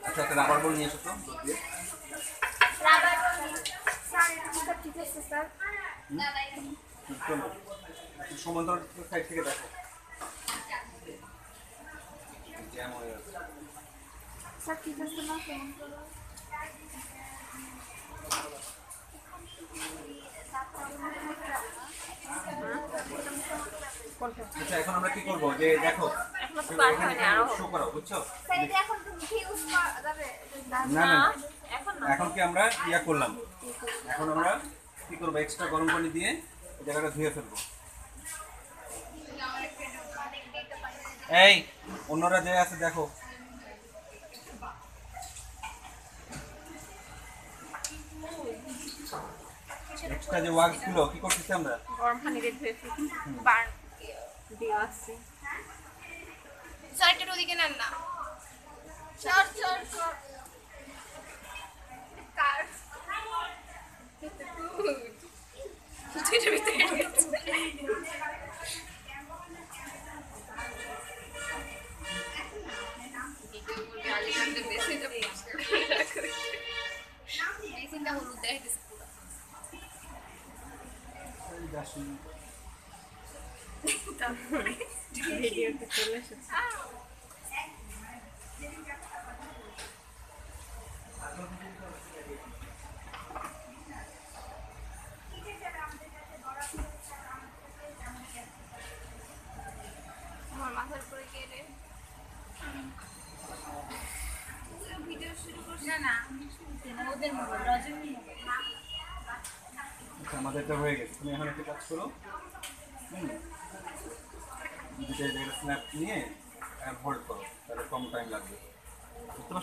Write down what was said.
আচ্ছা একটা রাবার বল নিয়ে এসো তো দুধ দিয়ে। রাবার বল স্যার এটা ঠিক আছে স্যার। চলো সমান্তরাল সাইড থেকে দেখো জ্যাম হয়ে যাচ্ছে। স্যার ঠিক আছে না আচ্ছা এখন আমরা কি করবো যে দেখো শো করো বুঝছো না না এখন কি আমরা ইয়া করলাম এখন আমরা কি করবো এক্সট্রা গরম পানি দিয়ে এই জায়গাটা ধুয়ে ফেলবো। এই অন্যরা যে আছে দেখো এক্সট্রা যে ওয়াক্স গুলো কি করতেছি আমরা গরম পানি দিয়ে ধুয়ে ফেলি বার্ন দিয়ে আসছে সাইডটা ওদিকে নেন না চল চল চল কার সেটা ভিতরে গেছে মেশিনটা হলুদ দেখাইতেছে ভিডিওতে চলে এসেছে আমার মাথার উপরে গেলে ভিডিও শুরু করছি না ওদের মোবাইল রজনী মোবাইল আমাদেরটা হয়ে গেছে তুমি এখন একটা কাজ করো দুটো স্ন্যাপ নিয়ে হোল্ড করো তাহলে কম টাইম লাগবে বুঝতে পারছো।